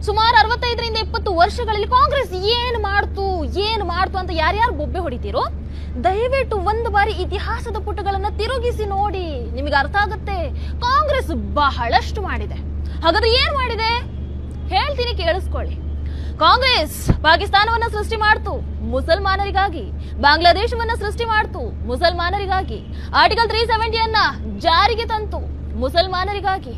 ಸುಮಾರು 65ರಿಂದ 70 ವರ್ಷಗಳಲ್ಲಿ ಕಾಂಗ್ರೆಸ್ ಏನು ಮಾಡ್ತು ಅಂತ ಯಾರ್ಯಾರು ಬೊಬ್ಬೆ ಹೊಡಿತೀರೋ ದಯವಿಟ್ಟು ಒಂದು ಬಾರಿ ಇತಿಹಾಸದ ಪುಟಗಳನ್ನ ತಿರುಗಿಸಿ ನೋಡಿ, ನಿಮಗೆ ಅರ್ಥ ಆಗುತ್ತೆ. ಕಾಂಗ್ರೆಸ್ ಬಹಳಷ್ಟು ಮಾಡಿದೆ. ಹಾಗಾದ್ರೆ ಏನ್ ಮಾಡಿದೆ ಹೇಳ್ತೀನಿ, ಕೇಳಿಸ್ಕೊಳ್ಳಿ. ಕಾಂಗ್ರೆಸ್ ಪಾಕಿಸ್ತಾನವನ್ನ ಸೃಷ್ಟಿ ಮಾಡ್ತು ಮುಸಲ್ಮಾನರಿಗಾಗಿ, ಬಾಂಗ್ಲಾದೇಶವನ್ನ ಸೃಷ್ಟಿ ಮಾಡ್ತು ಮುಸಲ್ಮಾನರಿಗಾಗಿ, ಆರ್ಟಿಕಲ್ 370 ಅನ್ನ ಜಾರಿಗೆ ತಂತು ಮುಸಲ್ಮಾನರಿಗಾಗಿ,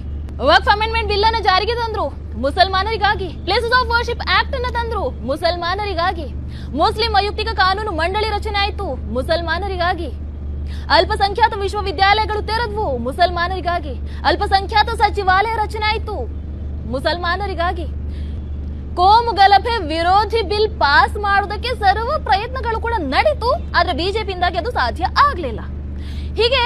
ವಕ್ಫ್ ಅಮೆಂಡ್ಮೆಂಟ್ ಬಿಲ್ ಅನ್ನ ಜಾರಿಗೆ ತಂದ್ರು ಮುಸಲ್ಮಾನರಿಗಾಗಿ, ಪ್ಲೇಸಸ್ ಆಫ್ ವರ್ಷಿಪ್ ಆಕ್ಟ್ ಅನ್ನ ತಂದ್ರು ಮುಸಲ್ಮಾನರಿಗಾಗಿ, ಮುಸ್ಲಿಂ ವೈಯಕ್ತಿಕ ಕಾನೂನು ಮಂಡಳಿ ರಚನೆ ಆಯಿತು ಮುಸಲ್ಮಾನರಿಗಾಗಿ, ಅಲ್ಪಸಂಖ್ಯಾತ ವಿಶ್ವವಿದ್ಯಾಲಯಗಳು ತೆರೆದ್ವು ಮುಸಲ್ಮಾನರಿಗಾಗಿ, ಅಲ್ಪಸಂಖ್ಯಾತ ಸಚಿವಾಲಯ ರಚನೆ ಆಯಿತು ಮುಸಲ್ಮಾನರಿಗಾಗಿ, ಕೋಮು ಗಲಭೆ ವಿರೋಧಿ ಬಿಲ್ ಪಾಸ್ ಮಾಡೋದಕ್ಕೆ ಸರ್ವ ಪ್ರಯತ್ನಗಳು ಕೂಡ ನಡೀತು. ಆದ್ರೆ ಬಿಜೆಪಿಯಿಂದಾಗಿ ಅದು ಸಾಧ್ಯ ಆಗ್ಲಿಲ್ಲ. ಹೀಗೆ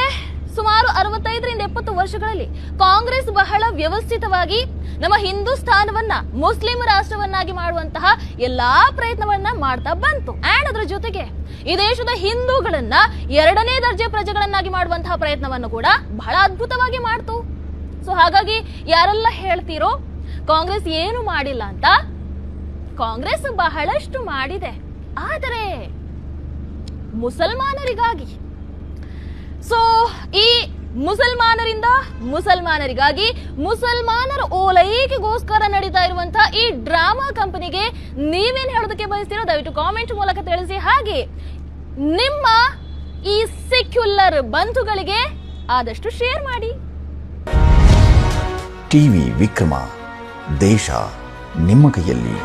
ಸುಮಾರು 65ರಿಂದ 70 ವರ್ಷಗಳಲ್ಲಿ ಕಾಂಗ್ರೆಸ್ ಬಹಳ ವ್ಯವಸ್ಥಿತವಾಗಿ ನಮ್ಮ ಹಿಂದೂಸ್ಥಾನವನ್ನ ಮುಸ್ಲಿಂ ರಾಷ್ಟ್ರವನ್ನಾಗಿ ಮಾಡುವಂತಹ ಎಲ್ಲಾ ಪ್ರಯತ್ನವನ್ನ ಮಾಡ್ತಾ ಬಂತು. ಅಂಡ್ ಅದರ ಜೊತೆಗೆ ಈ ದೇಶದ ಹಿಂದೂಗಳನ್ನ 2ನೇ ದರ್ಜೆ ಪ್ರಜೆಗಳನ್ನಾಗಿ ಮಾಡುವಂತಹ ಪ್ರಯತ್ನವನ್ನು ಕೂಡ ಬಹಳ ಅದ್ಭುತವಾಗಿ ಮಾಡ್ತು. ಸೊ ಹಾಗಾಗಿ ಯಾರೆಲ್ಲ ಹೇಳ್ತೀರೋ ಕಾಂಗ್ರೆಸ್ ಏನು ಮಾಡಿಲ್ಲ ಅಂತ, ಕಾಂಗ್ರೆಸ್ ಬಹಳಷ್ಟು ಮಾಡಿದೆ. ಆದರೆ ಮುಸಲ್ಮಾನರಿಗಾಗಿ, ಸೊ ಈ ಮುಸಲ್ಮಾನರಿಂದ ಮುಸಲ್ಮಾನರಿಗಾಗಿ ಮುಸಲ್ಮಾನರ ಓಲೈಕೆಗೋಸ್ಕರ ನಡೀತಾ ಇರುವಂತಹ ಈ ಡ್ರಾಮಾ ಕಂಪನಿಗೆ ನೀವೇನ್ ಹೇಳೋದಕ್ಕೆ ಬಯಸ್ತೀರೋ ದಯವಿಟ್ಟು ಕಾಮೆಂಟ್ ಮೂಲಕ ತಿಳಿಸಿ. ಹಾಗೆ ನಿಮ್ಮ ಈ ಸೆಕ್ಯುಲರ್ ಬಂಧುಗಳಿಗೆ ಆದಷ್ಟು ಶೇರ್ ಮಾಡಿ. ಟಿವಿ ವಿಕ್ರಮ, ದೇಶ ನಿಮ್ಮ ಕೈಯಲ್ಲಿ.